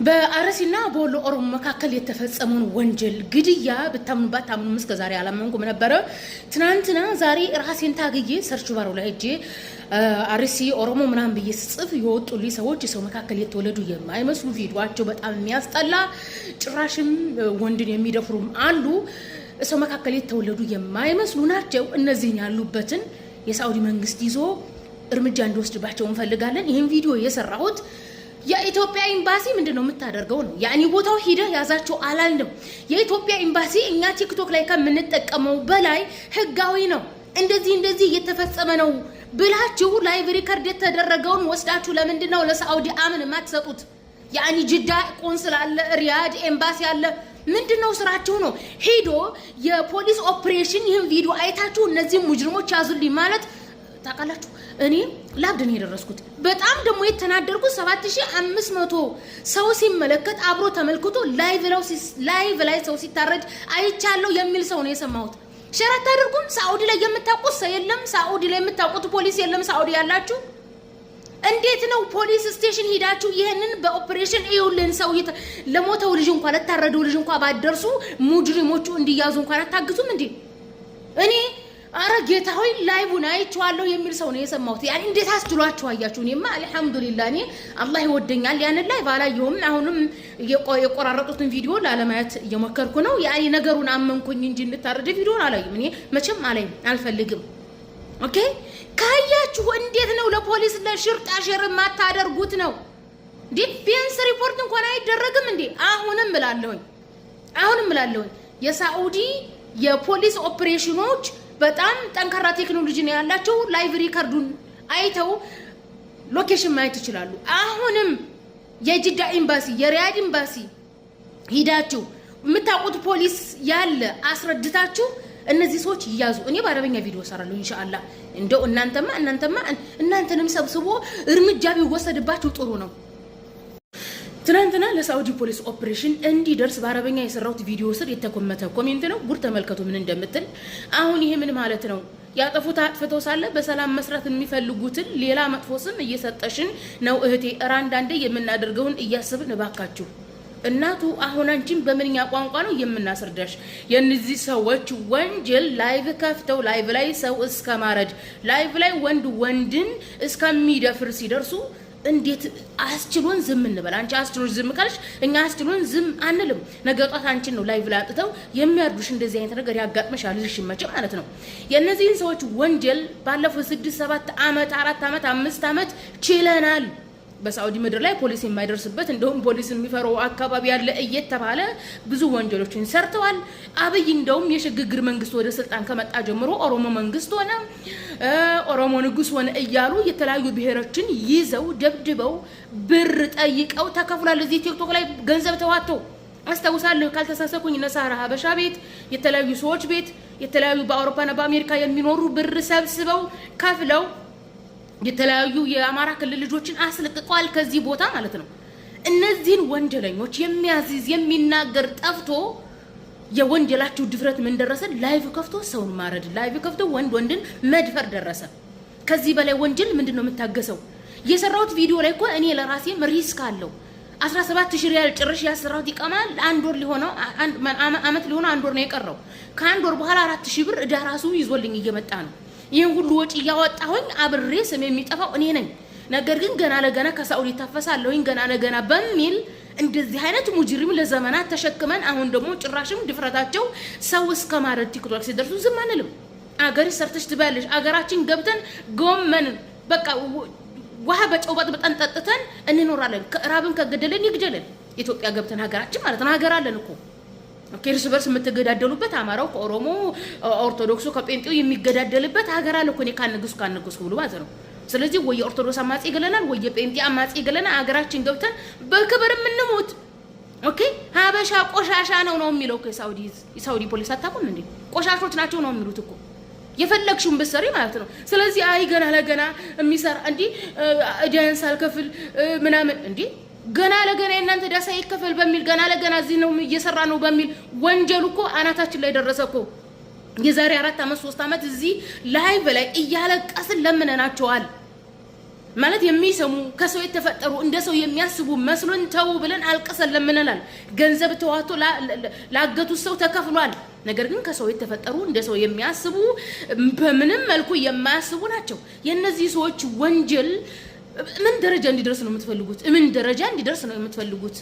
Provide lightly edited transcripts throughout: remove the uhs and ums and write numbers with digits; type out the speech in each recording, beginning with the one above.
በአርሲና በወሎ ኦሮሞ መካከል የተፈጸመውን ወንጀል ግድያ ብታምኑባት ታምኑ እስከ ዛሬ አላመንኩም ነበር። ትናንትና ዛሬ ራሴን ታግዬ ሰርች ባሩ ላይ እጄ አርሲ ኦሮሞ ምናምን ብዬ ጽፍ የወጡልኝ ሰዎች የሰው መካከል የተወለዱ የማይመስሉ ቪዲዮአቸው በጣም የሚያስጠላ ጭራሽም ወንድን የሚደፍሩም አሉ። ሰው መካከል የተወለዱ የማይመስሉ ናቸው። እነዚህን ያሉበትን የሳውዲ መንግስት ይዞ እርምጃ እንዲወስድባቸው እንፈልጋለን። ይሄን ቪዲዮ የሰራሁት የኢትዮጵያ ኤምባሲ ምንድነው የምታደርገው ነው። ያኒ ቦታው ሄደ ያዛቸው አላልንም። የኢትዮጵያ ኤምባሲ እኛ ቲክቶክ ላይ ከምንጠቀመው በላይ ህጋዊ ነው። እንደዚህ እየተፈጸመ ነው ብላችሁ ላይቭ ሪከርድ የተደረገውን ወስዳችሁ ለምንድነው ለሳውዲ አምን ማትሰጡት? ያኒ ጅዳ ቆንስላ አለ፣ ሪያድ ኤምባሲ አለ። ምንድነው ስራችሁ ነው? ሄዶ የፖሊስ ኦፕሬሽን ይሄን ቪዲዮ አይታችሁ እነዚህ ሙጅሪሞች ያዙልኝ ማለት ታውቃላችሁ። እኔ ላብደን የደረስኩት በጣም ደግሞ የተናደርኩት 7500 ሰው ሲመለከት አብሮ ተመልክቶ ላይቭ ላይ ሰው ሲታረድ አይቻለሁ የሚል ሰው ነው የሰማሁት። ሸራት አድርጉም። ሳኡዲ ላይ የምታውቁት ሰው የለም። ሳኡዲ ላይ የምታውቁት ፖሊስ የለም። ሳኡዲ ያላችሁ እንዴት ነው ፖሊስ ስቴሽን ሄዳችሁ ይሄንን በኦፕሬሽን ይውልን ሰው ለሞተው ልጅ እንኳን ለታረደው ልጅ እንኳን ባደርሱ ሙጅሪሞቹ እንዲያዙ እንኳን አታግዙም እንዴ? እኔ አረ ጌታ ሆይ ላይቡን አይቼዋለሁ የሚል ሰው ነው የሰማሁት። ያኔ እንዴት አስችሏችሁ አያችሁ? እኔማ አልহামዱሊላህ እኔ አላህ ይወደኛል። ያንን ላይ ባላየሁም አሁንም የቆራረጡትን ቪዲዮ ላለማየት እየሞከርኩ ነው። ያኔ ነገሩን አመንኩኝ እንጂ እንታረደ ቪዲዮን አላየም። እኔ መቼም አላየም አልፈልግም። ኦኬ ካያችሁ እንዴት ነው ለፖሊስ ለሽርጣ ሸር ማታደርጉት ነው? ዲፌንስ ሪፖርት እንኳን አይደረግም እንዴ? አሁንም እላለሁኝ የሳኡዲ የፖሊስ ኦፕሬሽኖች በጣም ጠንካራ ቴክኖሎጂ ነው ያላቸው። ላይቭ ሪከርዱን አይተው ሎኬሽን ማየት ይችላሉ። አሁንም የጅዳ ኤምባሲ የሪያድ ኤምባሲ ሂዳችሁ የምታውቁት ፖሊስ ያለ አስረድታችሁ እነዚህ ሰዎች ይያዙ። እኔ በአረበኛ ቪዲዮ ሰራለሁ ኢንሻአላህ። እንደው እናንተንም ሰብስቦ እርምጃ ቢወሰድባችሁ ጥሩ ነው። ትናንትና ለሳውዲ ፖሊስ ኦፕሬሽን እንዲደርስ በአረበኛ የሰራሁት ቪዲዮ ስር የተኮመተ ኮሜንት ነው። ጉር ተመልከቱ ምን እንደምትል። አሁን ይሄ ምን ማለት ነው? ያጠፉት አጥፍተው ሳለ በሰላም መስራት የሚፈልጉትን ሌላ መጥፎ ስም እየሰጠሽን ነው እህቴ። አንዳንዴ የምናደርገውን እያስብን እባካችሁ እናቱ። አሁን አንቺን በምንኛ ቋንቋ ነው የምናስረዳሽ? የነዚህ ሰዎች ወንጀል ላይቭ ከፍተው ላይቭ ላይ ሰው እስከ ማረድ ላይቭ ላይ ወንድን እስከሚደፍር ሲደርሱ እንዴት አስችሎን ዝም እንበል? አንቺ አስችሎን ዝም ካልሽ እኛ አስችሎን ዝም አንልም። ነገ ጧት አንቺን ነው ላይቭ ላይ አጥተው የሚያርዱሽ። እንደዚህ አይነት ነገር ያጋጥመሻል ልጅሽ መቼ ማለት ነው። የነዚህን ሰዎች ወንጀል ባለፈው 6 7 አመት 4 አመት 5 አመት ችለናል። በሳውዲ ምድር ላይ ፖሊስ የማይደርስበት እንደውም ፖሊስ የሚፈራው አካባቢ ያለ እየተባለ ብዙ ወንጀሎችን ሰርተዋል። አብይ እንደውም የሽግግር መንግስት ወደ ስልጣን ከመጣ ጀምሮ ኦሮሞ መንግስት ሆነ ኦሮሞ ንጉስ ሆነ እያሉ የተለያዩ ብሔሮችን ይዘው ደብድበው ብር ጠይቀው ተከፍሏል። እዚህ ቲክቶክ ላይ ገንዘብ ተዋተው አስተውሳለሁ ካልተሳሰኩኝ ነሳራ ሀበሻ ቤት የተለያዩ ሰዎች ቤት የተለያዩ በአውሮፓና በአሜሪካ የሚኖሩ ብር ሰብስበው ከፍለው የተለያዩ የአማራ ክልል ልጆችን አስለቅቀዋል ከዚህ ቦታ ማለት ነው። እነዚህን ወንጀለኞች የሚያዝዝ የሚናገር ጠፍቶ የወንጀላቸው ድፍረት ምን ደረሰ? ላይቭ ከፍቶ ሰውን ማረድ፣ ላይቭ ከፍቶ ወንድን መድፈር ደረሰ። ከዚህ በላይ ወንጀል ምንድነው የምታገሰው? የሰራሁት ቪዲዮ ላይ እኮ እኔ ለራሴ ሪስክ አለው። 17000 ሪያል ጭርሽ ያሰራሁት ይቀማል። አንድ ወር ሊሆነው አመት ሊሆነው አንድ ወር ነው የቀረው። ከአንድ ወር በኋላ 4000 ብር እዳ ራሱ ይዞልኝ እየመጣ ነው። ይሄን ሁሉ ወጪ ያወጣሁኝ አብሬ ስም የሚጠፋው እኔ ነኝ። ነገር ግን ገና ለገና ከሳኡዲ ታፈሳለሁኝ ገና ለገና በሚል እንደዚህ አይነት ሙጅሪም ለዘመናት ተሸክመን አሁን ደግሞ ጭራሽም ድፍረታቸው ሰው እስከ ማረድ ቲክቶክ ሲደርሱ ዝም አንልም። አገር ሰርተሽ ትባያለሽ። አገራችን ገብተን ጎመን በቃ ውሃ በጨው በጥብጠን ጠጥተን እንኖራለን። ራብን ከገደለን ይግደለን። ኢትዮጵያ ገብተን ሀገራችን ማለት ነው። ሀገር አለን እኮ እርስ በርስ የምትገዳደሉበት አማራው ከኦሮሞ ኦርቶዶክሱ ከጴንጤው የሚገዳደልበት ሀገር አለ እኮ። እኔ ካነገስኩ ብሎ ማለት ነው። ስለዚህ ወይ ኦርቶዶክስ አማጺ ይገለናል ወይ ጴንጤ አማጺ ይገለናል። ሀገራችን ገብተን በክብር የምንሞት ኦኬ። ሀበሻ ቆሻሻ ነው የሚለው እኮ የሳውዲ ፖሊስ አታውቁም እንዴ? ቆሻሾች ናቸው ነው የሚሉት እኮ የፈለግሽውን በሰሪ ማለት ነው። ስለዚህ አይ ገና ለገና የሚሰራ እንዴ እዳን ሳልከፍል ምናምን እንዴ ገና ለገና እናንተ ዳሳ ይከፈል በሚል ገና ለገና እዚህ ነው እየሰራ ነው በሚል ወንጀሉ እኮ አናታችን ላይ ደረሰ እኮ። የዛሬ 4 አመት 3 አመት እዚህ ላይቭ ላይ እያለቀስን ለምነናቸዋል። ማለት የሚሰሙ ከሰው የተፈጠሩ እንደ ሰው የሚያስቡ መስሎን ተው ብለን አልቀሰን ለምነናል። ገንዘብ ተዋቶ ላገቱ ሰው ተከፍሏል። ነገር ግን ከሰው የተፈጠሩ እንደ ሰው የሚያስቡ በምንም መልኩ የማያስቡ ናቸው። የነዚህ ሰዎች ወንጀል ምን ደረጃ እንዲደርስ ነው የምትፈልጉት? ምን ደረጃ እንዲደርስ ነው የምትፈልጉት?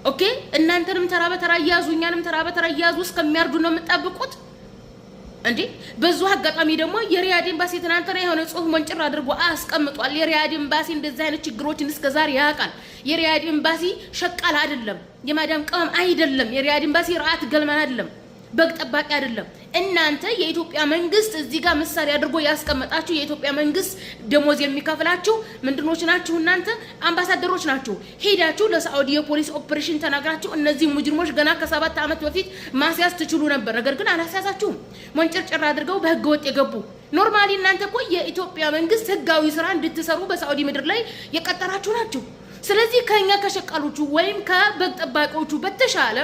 ኦኬ እናንተንም ተራ በተራ ያዙ እኛንም ተራ በተራ ያዙ እስከሚያርዱ ነው የምትጠብቁት እንዴ? በዙ አጋጣሚ ደግሞ የሪያድ ኤምባሲ ትናንትና የሆነ ጽሁፍ መንጭር አድርጎ አስቀምጧል። የሪያድ ኤምባሲ እንደዚህ አይነት ችግሮችን እስከዛሬ ያውቃል። የሪያድ ኤምባሲ ሸቃል አይደለም፣ የማዳም ቅመም አይደለም። የሪያድ ኤምባሲ ራአት ገልማን አይደለም፣ በግ ጠባቂ አይደለም። እናንተ የኢትዮጵያ መንግስት እዚህ ጋር ምሳሌ አድርጎ ያስቀመጣችሁ የኢትዮጵያ መንግስት ደሞዝ የሚከፍላችሁ ምንድኖች ናችሁ? እናንተ አምባሳደሮች ናችሁ። ሄዳችሁ ለሳዑዲ የፖሊስ ኦፕሬሽን ተናግራችሁ እነዚህ ሙጅሪሞች ገና ከ7 ዓመት በፊት ማስያዝ ትችሉ ነበር። ነገር ግን አላስያዛችሁም። መንጨርጨር አድርገው በህገ ወጥ የገቡ ኖርማሊ እናንተ እኮ የኢትዮጵያ መንግስት ህጋዊ ስራ እንድትሰሩ በሳዑዲ ምድር ላይ የቀጠራችሁ ናችሁ። ስለዚህ ከኛ ከሸቃሎቹ ወይም ከበግ ጠባቂዎቹ በተሻለ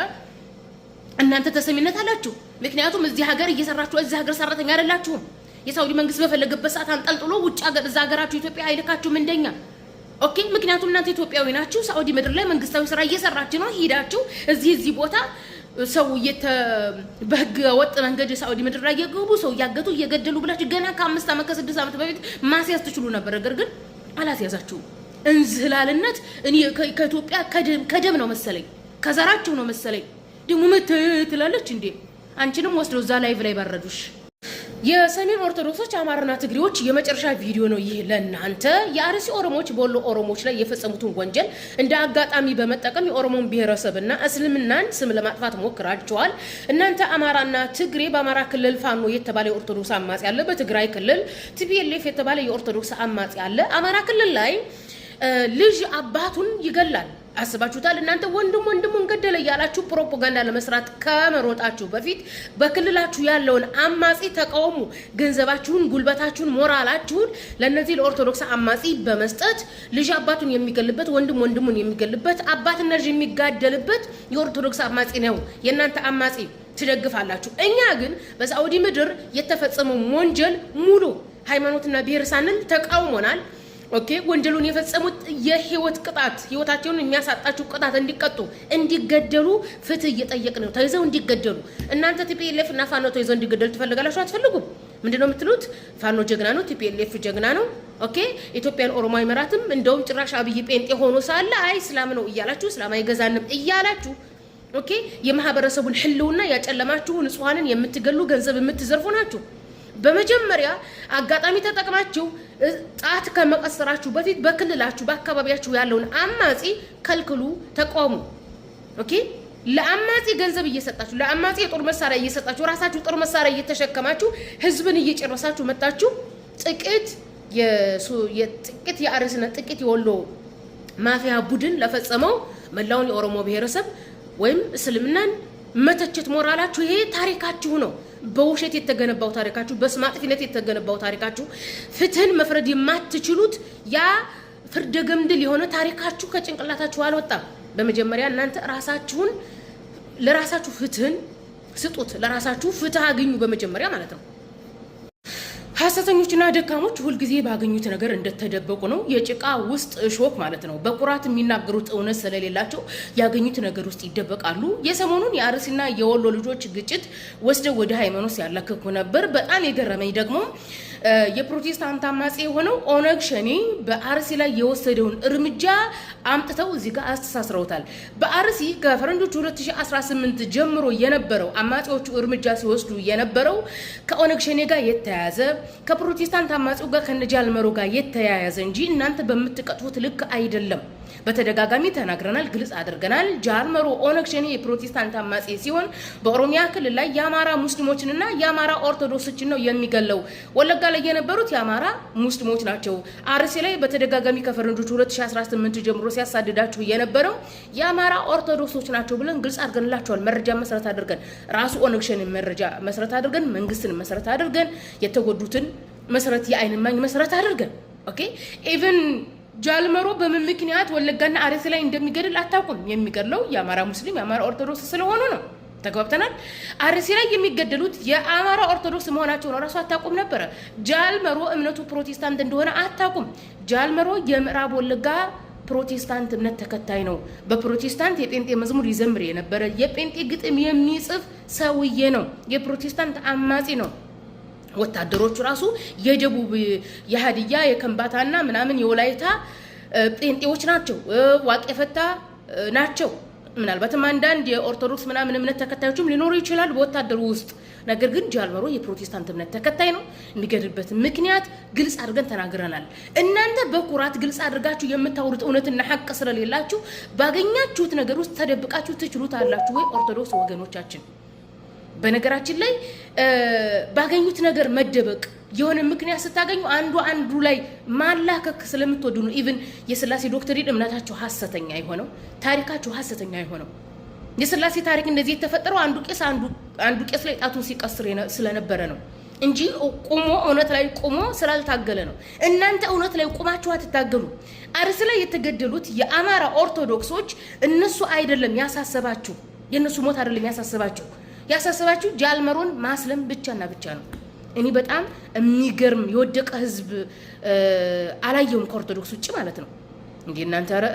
እናንተ ተሰሚነት አላችሁ። ምክንያቱም እዚህ ሀገር እየሰራችሁ እዚህ ሀገር ሰራተኛ አይደላችሁም። የሳውዲ መንግስት በፈለገበት ሰዓት አንጠልጥሎ ውጭ ሀገር እዛ ሀገራችሁ ኢትዮጵያ አይልካችሁም እንደኛ። ኦኬ ምክንያቱም እናንተ ኢትዮጵያዊ ናችሁ። ሳውዲ ምድር ላይ መንግስታዊ ስራ እየሰራችሁ ነው። ሄዳችሁ እዚህ ቦታ ሰው በህገ ወጥ መንገድ ሳውዲ ምድር ላይ የገቡ ሰው ያገቱ እየገደሉ ብላችሁ ገና ከ5 ዓመት ከ6 ዓመት በፊት ማስያዝ ትችሉ ነበር። ነገር ግን አላስያዛችሁም። እንዝላልነት እኔ ከኢትዮጵያ ከደም ነው መሰለኝ ከዘራችሁ ነው መሰለኝ ደግሞ ትላለች እንዴ? አንቺንም ወስደው እዛ ላይቭ ላይ ባረዱሽ። የሰሜን ኦርቶዶክሶች አማራና ትግሬዎች የመጨረሻ ቪዲዮ ነው ይህ ለእናንተ። የአርሲ ኦሮሞዎች በወሎ ኦሮሞዎች ላይ የፈጸሙትን ወንጀል እንደ አጋጣሚ በመጠቀም የኦሮሞን ብሔረሰብና እስልምናን ስም ለማጥፋት ሞክራቸዋል። እናንተ አማራና ትግሬ በአማራ ክልል ፋኖ የተባለ የኦርቶዶክስ አማጺ ያለ፣ በትግራይ ክልል ቲፒኤልኤፍ የተባለ የኦርቶዶክስ አማጺ ያለ። አማራ ክልል ላይ ልጅ አባቱን ይገላል። አስባችሁታል? እናንተ ወንድሙን ገደለ ያላችሁ ፕሮፓጋንዳ ለመስራት ከመሮጣችሁ በፊት በክልላችሁ ያለውን አማጺ ተቃውሙ። ገንዘባችሁን፣ ጉልበታችሁን፣ ሞራላችሁን ለነዚህ ለኦርቶዶክስ አማጺ በመስጠት ልጅ አባቱን የሚገልበት፣ ወንድሙን የሚገልበት፣ አባትና ልጅ የሚጋደልበት የኦርቶዶክስ አማጺ ነው የእናንተ አማጺ ትደግፋላችሁ። እኛ ግን በሳዑዲ ምድር የተፈጸመው ወንጀል ሙሉ ሃይማኖትና ብሔር ሳንል ተቃውሞናል። ኦኬ ወንጀሉን የፈጸሙት የህይወት ቅጣት ህይወታቸውን የሚያሳጣቸው ቅጣት እንዲቀጡ እንዲገደሉ ፍትህ እየጠየቅን ነው። ተይዘው እንዲገደሉ። እናንተ ቲፒኤልኤፍ እና ፋኖ ተይዘው እንዲገደሉ ትፈልጋላችሁ? አትፈልጉም። ምንድነው የምትሉት? ፋኖ ጀግና ነው፣ ቲፒኤልኤፍ ጀግና ነው። ኦኬ ኢትዮጵያን ኦሮሞ አይመራትም። እንደውም ጭራሽ አብይ ጴንጤ ሆኖ ሳለ አይ እስላም ነው እያላችሁ እስላም አይገዛንም እያላችሁ ኦኬ የማህበረሰቡን ህልውና ያጨለማችሁ ንጹሃንን የምትገሉ ገንዘብ የምትዘርፉ ናችሁ። በመጀመሪያ አጋጣሚ ተጠቅማችሁ ጣት ከመቀሰራችሁ በፊት በክልላችሁ በአካባቢያችሁ ያለውን አማጺ ከልክሉ፣ ተቃውሙ። ኦኬ ለአማጺ ገንዘብ እየሰጣችሁ ለአማጺ የጦር መሳሪያ እየሰጣችሁ ራሳችሁ ጦር መሳሪያ እየተሸከማችሁ ህዝብን እየጨረሳችሁ መጣችሁ። ጥቂት የአርሲና ጥቂት የወሎ ማፊያ ቡድን ለፈጸመው መላውን የኦሮሞ ብሔረሰብ ወይም እስልምናን መተቸት ሞራላችሁ ይሄ ታሪካችሁ ነው። በውሸት የተገነባው ታሪካችሁ፣ በስማጥፊነት የተገነባው ታሪካችሁ፣ ፍትህን መፍረድ የማትችሉት ያ ፍርደ ገምድል የሆነ ታሪካችሁ ከጭንቅላታችሁ አልወጣም። በመጀመሪያ እናንተ ራሳችሁን ለራሳችሁ ፍትህን ስጡት። ለራሳችሁ ፍትህ አግኙ በመጀመሪያ ማለት ነው። ሐሰተኞችና ደካሞች ሁልጊዜ ባገኙት ነገር እንደተደበቁ ነው። የጭቃ ውስጥ ሾክ ማለት ነው። በኩራት የሚናገሩት እውነት ስለሌላቸው ያገኙት ነገር ውስጥ ይደበቃሉ። የሰሞኑን የአርሲና የወሎ ልጆች ግጭት ወስደው ወደ ሃይማኖት ያላከኩ ነበር። በጣም የገረመኝ ደግሞ የፕሮቴስታንት አማጺ የሆነው ኦነግ ሸኔ በአርሲ ላይ የወሰደውን እርምጃ አምጥተው እዚህ ጋር አስተሳስረውታል። በአርሲ ከፈረንጆቹ 2018 ጀምሮ የነበረው አማጺዎቹ እርምጃ ሲወስዱ የነበረው ከኦነግ ሸኔ ጋር የተያያዘ ከፕሮቴስታንት አማጺው ጋር ከነጃልመሮ ጋር የተያያዘ እንጂ እናንተ በምትቀጥፉት ልክ አይደለም። በተደጋጋሚ ተናግረናል፣ ግልጽ አድርገናል። ጃልመሮ ኦነግ ሸኔ የፕሮቴስታንት አማጺ ሲሆን በኦሮሚያ ክልል ላይ የአማራ ሙስሊሞችንና የአማራ ኦርቶዶክሶችን ነው የሚገለው። ወለጋ ላይ የነበሩት የአማራ ሙስሊሞች ናቸው። አርሲ ላይ በተደጋጋሚ ከፈረንጆቹ 2018 ጀምሮ ሲያሳድዳችሁ የነበረው የአማራ ኦርቶዶክሶች ናቸው ብለን ግልጽ አድርገንላቸዋል። መረጃ መሰረት አድርገን ራሱ ኦነግ ሸኔ መረጃ መሰረት አድርገን መንግስትን መሰረት አድርገን የተጎዱትን መሰረት የአይን ማኝ መሰረት አድርገን ኦኬ ኢቭን ጃልመሮ በምን ምክንያት ወለጋና አርሲ ላይ እንደሚገድል አታውቁም። የሚገድለው የአማራ ሙስሊም የአማራ ኦርቶዶክስ ስለሆኑ ነው። ተግባብተናል። አርሲ ላይ የሚገደሉት የአማራ ኦርቶዶክስ መሆናቸውን ራሱ አታውቁም ነበር። ጃልመሮ እምነቱ ፕሮቴስታንት እንደሆነ አታውቁም። ጃልመሮ የምዕራብ ወለጋ ፕሮቴስታንት እምነት ተከታይ ነው። በፕሮቴስታንት የጴንጤ መዝሙር ይዘምር የነበረ የጴንጤ ግጥም የሚጽፍ ሰውዬ ነው። የፕሮቴስታንት አማጺ ነው። ወታደሮቹ ራሱ የደቡብ የሀዲያ የከምባታና ምናምን የወላይታ ጴንጤዎች ናቸው። ዋቄፈታ ናቸው። ምናልባትም አንዳንድ የኦርቶዶክስ ምናምን እምነት ተከታዮችም ሊኖሩ ይችላል በወታደሩ ውስጥ። ነገር ግን ጃልመሮ የፕሮቴስታንት እምነት ተከታይ ነው። የሚገድልበት ምክንያት ግልጽ አድርገን ተናግረናል። እናንተ በኩራት ግልጽ አድርጋችሁ የምታወሩት እውነትና ሐቅ ስለሌላችሁ ባገኛችሁት ነገር ውስጥ ተደብቃችሁ ትችሉታላችሁ ወይ ኦርቶዶክስ ወገኖቻችን? በነገራችን ላይ ባገኙት ነገር መደበቅ የሆነ ምክንያት ስታገኙ አንዱ ላይ ማላከክ ስለምትወዱ ነው። ኢቭን የሥላሴ ዶክትሪን እምነታቸው ሐሰተኛ የሆነው ታሪካቸው ሐሰተኛ የሆነው የሥላሴ ታሪክ እንደዚህ የተፈጠረው አንዱ ቄስ ላይ ጣቱን ሲቀስር ስለነበረ ነው እንጂ ቆሞ እውነት ላይ ቆሞ ስላልታገለ ነው። እናንተ እውነት ላይ ቆማችሁ አትታገሉ። አርሲ ላይ የተገደሉት የአማራ ኦርቶዶክሶች እነሱ አይደለም ያሳሰባችሁ፣ የነሱ ሞት አይደለም ያሳሰባችሁ ጃልመሮን ማስለም ብቻና ብቻ ነው። እኔ በጣም የሚገርም የወደቀ ህዝብ አላየውም ከኦርቶዶክስ ውጭ ማለት ነው። እንዴ እናንተ ኧረ